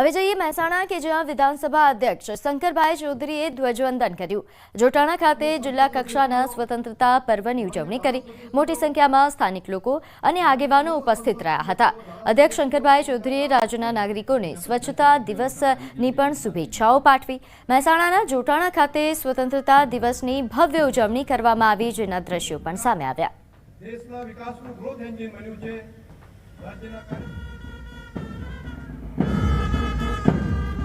હવે જઈએ મહેસાણા કે જ્યાં વિધાનસભા અધ્યક્ષ શંકરભાઈ ચૌધરીએ ધ્વજવંદન કર્યું। જોટાણા ખાતે જિલ્લા કક્ષાના સ્વતંત્રતા પર્વની ઉજવણી કરી। મોટી સંખ્યામાં સ્થાનિક લોકો અને આગેવાનો ઉપસ્થિત રહ્યા હતા। અધ્યક્ષ શંકરભાઈ ચૌધરીએ રાજ્યના નાગરિકોને સ્વચ્છતા દિવસની પણ શુભેચ્છાઓ પાઠવી। મહેસાણાના જોટાણા ખાતે સ્વતંત્રતા દિવસની ભવ્ય ઉજવણી કરવામાં આવી, જેના દ્રશ્યો પણ સામે આવ્યા। દેશના વિકાસનું ગ્રોથ એન્જિન બન્યું છે રાજ્યના।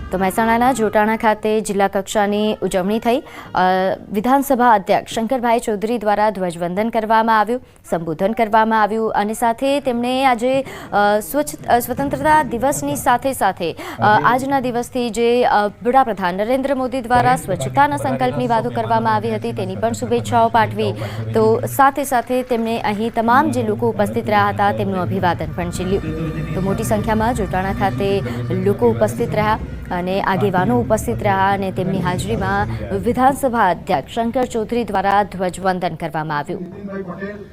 તો મહેસાણાના જોટાણા ખાતે જિલ્લા કક્ષાની ઉજવણી થઈ। વિધાનસભા અધ્યક્ષ શંકરભાઈ ચૌધરી દ્વારા ધ્વજવંદન કરવામાં આવ્યું, સંબોધન કરવામાં આવ્યું અને સાથે તેમણે આજે સ્વતંત્રતા દિવસની સાથે સાથે આજના દિવસથી જે વડાપ્રધાન નરેન્દ્ર મોદી દ્વારા સ્વચ્છતાના સંકલ્પની વાતો કરવામાં આવી હતી તેની પણ શુભેચ્છાઓ પાઠવી। તો સાથે સાથે તેમણે અહીં તમામ જે લોકો ઉપસ્થિત રહ્યા હતા તેમનું અભિવાદન પણ ઝીલ્યું। તો મોટી સંખ્યામાં જોટાણા ખાતે લોકો ઉપસ્થિત રહ્યા અને આગેવાનો ઉપસ્થિત રહ્યા અને તેમની હાજરીમાં વિધાનસભા અધ્યક્ષ શંકર ચૌધરી દ્વારા ધ્વજવંદન કરવામાં આવ્યું।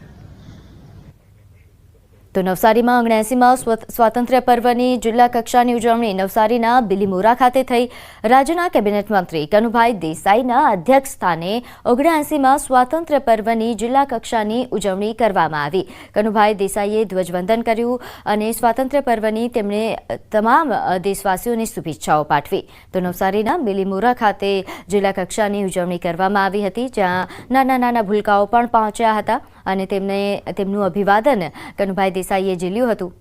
તો નવસારીમાં 79માં સ્વાતંત્ર્ય પર્વની જિલ્લા કક્ષાની ઉજવણી નવસારીના બિલીમોરા ખાતે થઈ। રાજ્યના કેબિનેટ મંત્રી કનુભાઈ દેસાઈના અધ્યક્ષ સ્થાને 79માં સ્વાતંત્ર્ય પર્વની જિલ્લા કક્ષાની ઉજવણી કરવામાં આવી। કનુભાઈ દેસાઈએ ધ્વજવંદન કર્યું અને સ્વાતંત્ર્ય પર્વની તેમણે તમામ દેશવાસીઓને શુભેચ્છાઓ પાઠવી। તો નવસારીના બિલીમોરા ખાતે જિલ્લા કક્ષાની ઉજવણી કરવામાં આવી હતી, જ્યાં નાના નાના ભૂલકાઓ પણ પહોંચ્યા હતા અને તેમનું અભિવાદન કનુભાઈ દેસાઈએ ઝીલ્યું હતું।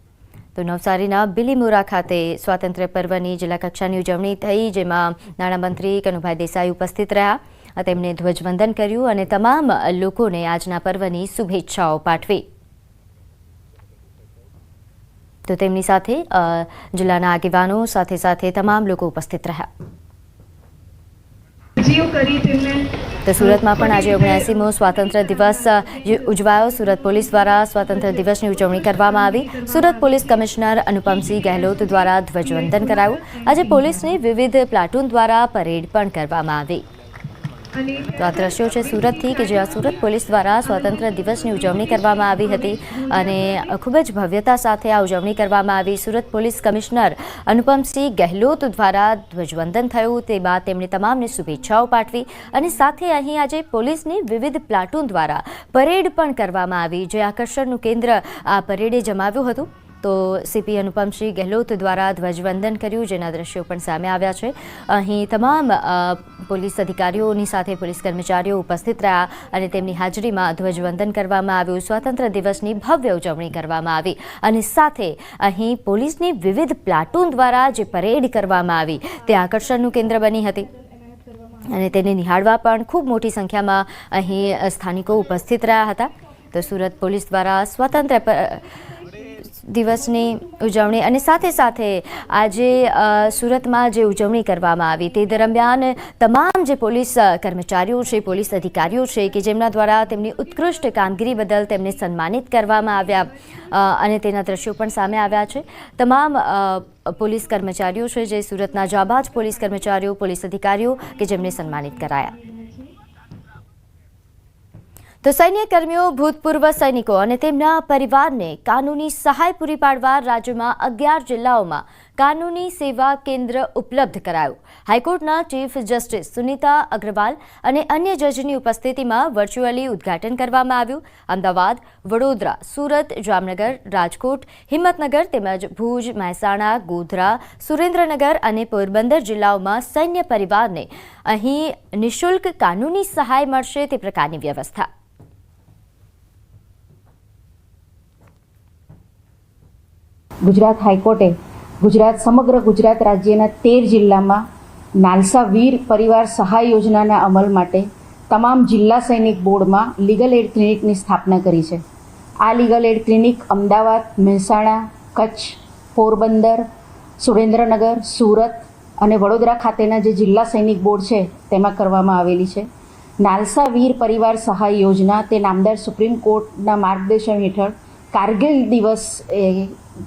તો નવસારીના બિલીમોરા ખાતે સ્વાતંત્ર્ય પર્વની જિલ્લા કક્ષાની ઉજવણી થઈ, જેમાં નાણામંત્રી કનુભાઈ દેસાઈ ઉપસ્થિત રહ્યા। તેમણે ધ્વજવંદન કર્યું અને તમામ લોકોને આજના પર્વની શુભેચ્છાઓ પાઠવી। તો તેમની સાથે જિલ્લાના આગેવાનો સાથે સાથે તમામ લોકો ઉપસ્થિત રહ્યા। તો સુરતમાં પણ આજે 79મો સ્વાતંત્ર્ય દિવસ ઉજવાયો। સુરત પોલીસ દ્વારા સ્વાતંત્ર્ય દિવસની ઉજવણી કરવામાં આવી। સુરત પોલીસ કમિશનર અનુપમસિંહ ગહેલોત દ્વારા ધ્વજવંદન કરાયું। આજે પોલીસની વિવિધ પ્લાટૂન દ્વારા પરેડ પણ કરવામાં આવી। તો આ દ્રશ્યો છે સુરતથી કે જ્યાં સુરત પોલીસ દ્વારા સ્વાતંત્ર્ય દિવસની ઉજવણી કરવામાં આવી હતી અને ખૂબ જ ભવ્યતા સાથે આ ઉજવણી કરવામાં આવી। સુરત પોલીસ કમિશનર અનુપમસિંહ ગહેલોત દ્વારા ધ્વજવંદન થયું, તે બાદ તેમણે તમામને શુભેચ્છાઓ પાઠવી અને સાથે અહીં આજે પોલીસની વિવિધ પ્લાટૂન દ્વારા પરેડ પણ કરવામાં આવી, જે આકર્ષણનું કેન્દ્ર આ પરેડે જમાવ્યું હતું। તો સીપી અનુપમસિંહ ગહેલોત દ્વારા ધ્વજવંદન કર્યું, જેના દ્રશ્યો પણ સામે આવ્યા છે। અહીં તમામ પોલીસ અધિકારીઓની સાથે પોલીસ કર્મચારીઓ ઉપસ્થિત રહ્યા અને તેમની હાજરીમાં ધ્વજવંદન કરવામાં આવ્યું। સ્વાતંત્ર્ય દિવસની ભવ્ય ઉજવણી કરવામાં આવી અને સાથે અહીં પોલીસની વિવિધ પ્લાટૂન દ્વારા જે પરેડ કરવામાં આવી તે આકર્ષણનું કેન્દ્ર બની હતી અને તેને નિહાળવા પણ ખૂબ મોટી સંખ્યામાં અહીં સ્થાનિકો ઉપસ્થિત રહ્યા હતા। તો સુરત પોલીસ દ્વારા સ્વાતંત્ર્ય દિવસની ઉજવણી અને સાથે સાથે આજે સુરતમાં જે ઉજવણી કરવામાં આવી તે દરમિયાન તમામ જે પોલીસ કર્મચારીઓ છે, પોલીસ અધિકારીઓ છે કે જેમના દ્વારા તેમની ઉત્કૃષ્ટ કામગીરી બદલ તેમને સન્માનિત કરવામાં આવ્યા અને તેના દ્રશ્યો પણ સામે આવ્યા છે। તમામ પોલીસ કર્મચારીઓ છે જે સુરતના જાબાજ પોલીસ કર્મચારીઓ, પોલીસ અધિકારીઓ કે જેમને સન્માનિત કરાયા। તો સૈન્ય કર્મીઓ, ભૂતપૂર્વ સૈનિકો અને તેમના પરિવારને કાનૂની સહાય પૂરી પાડવા રાજ્યમાં 11 જિલ્લાઓમાં કાનૂની સેવા કેન્દ્ર ઉપલબ્ધ કરાયું। હાઈકોર્ટના ચીફ જસ્ટિસ સુનીતા અગ્રવાલ અને અન્ય જજની ઉપસ્થિતિમાં વર્ચ્યુઅલી ઉદ્ઘાટન કરવામાં આવ્યું। અમદાવાદ, વડોદરા, સુરત, જામનગર, રાજકોટ, હિંમતનગર તેમજ ભુજ, મહેસાણા, ગોધરા, સુરેન્દ્રનગર અને પોરબંદર જિલ્લાઓમાં સૈન્ય પરિવારને અહીં નિઃશુલ્ક કાનૂની સહાય મળશે તે પ્રકારની વ્યવસ્થા। ગુજરાત હાઈકોર્ટે સમગ્ર ગુજરાત રાજ્યના 13 જિલ્લામાં નાલસા વીર પરિવાર સહાય યોજનાના અમલ માટે તમામ જિલ્લા સૈનિક બોર્ડમાં લીગલ એડ ક્લિનિકની સ્થાપના કરી છે। આ legal add clinic Ahmedabad, Mehsana, Kutch, Porbandar, Surendranagar, Surat અને વડોદરા ખાતેના જે જિલ્લા સૈનિક બોર્ડ છે તેમાં કરવામાં આવેલી છે। નાલસા વીર પરિવાર સહાય યોજના તે નામદાર સુપ્રીમ કોર્ટના માર્ગદર્શન હેઠળ કારગિલ દિવસ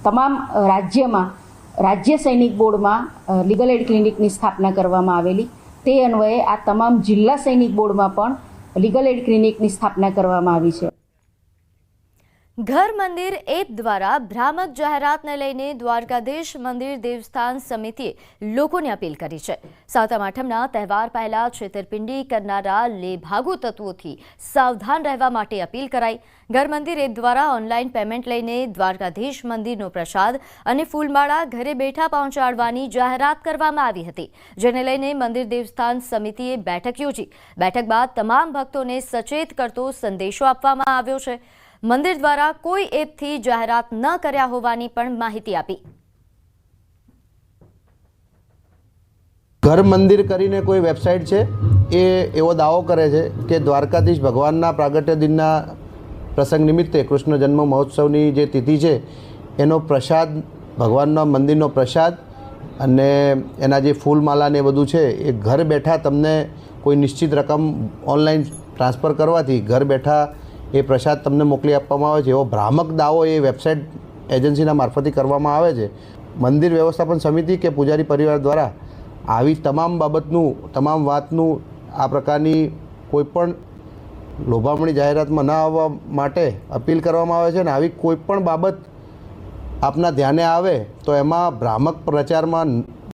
તમામ રાજ્યમાં રાજ્ય સૈનિક બોર્ડમાં લીગલ એડ ક્લિનિકની સ્થાપના કરવામાં આવેલી। તે અન્વયે આ તમામ જિલ્લા સૈનિક બોર્ડમાં પણ લીગલ એડ ક્લિનિકની સ્થાપના કરવામાં આવી છે। ઘર મંદિર એપ દ્વારા ભ્રામક જાહેરાતને લઈને દ્વારકાધીશ મંદિર દેવસ્થાન સમિતિએ લોકોને અપીલ કરી છે. સાતમ આઠમના તહેવાર પહેલા છેતરપિંડી કરનારા લેભાગુ તત્વોથી સાવધાન રહેવા માટે અપીલ કરાઈ. ઘર મંદિર એપ દ્વારા ઓનલાઈન પેમેન્ટ લઈને દ્વારકાધીશ મંદિરનો પ્રસાદ અને ફૂલમાળા ઘરે બેઠા પહોંચાડવાની જાહેરાત કરવામાં આવી હતી, જેને લઈને મંદિર દેવસ્થાન સમિતિએ બેઠક યોજી. બેઠક બાદ તમામ ભક્તોને સચેત કરતો સંદેશો આપવામાં આવ્યો છે. મંદિર દ્વારા કોઈ એપથી જાહેરાત ન કર્યા હોવાની પણ માહિતી આપી. ઘર મંદિર કરીને કોઈ વેબસાઇટ છે એ એવો દાવો કરે છે કે દ્વારકાધીશ ભગવાનના પ્રાગટ્ય દિનના પ્રસંગ નિમિત્તે કૃષ્ણ જન્મ મહોત્સવની જે તિથિ છે એનો પ્રસાદ, ભગવાનના મંદિરનો પ્રસાદ અને એના જે ફૂલમાલા ને બધું છે એ ઘર બેઠા તમને કોઈ નિશ્ચિત રકમ ઓનલાઈન ટ્રાન્સફર કરવાથી ઘર બેઠા એ પ્રસાદ તમને મોકલી આપવામાં આવે છે એવો ભ્રામક દાવો એ વેબસાઇટ એજન્સીના મારફતે કરવામાં આવે છે. મંદિર વ્યવસ્થાપન સમિતિ કે પૂજારી પરિવાર દ્વારા આવી તમામ બાબતનું, તમામ વાતનું આ પ્રકારની કોઈપણ લોભામણી જાહેરાતમાં ન આવવા માટે અપીલ કરવામાં આવે છે. અને આવી કોઈપણ બાબત આપના ધ્યાને આવે તો એમાં ભ્રામક પ્રચારમાં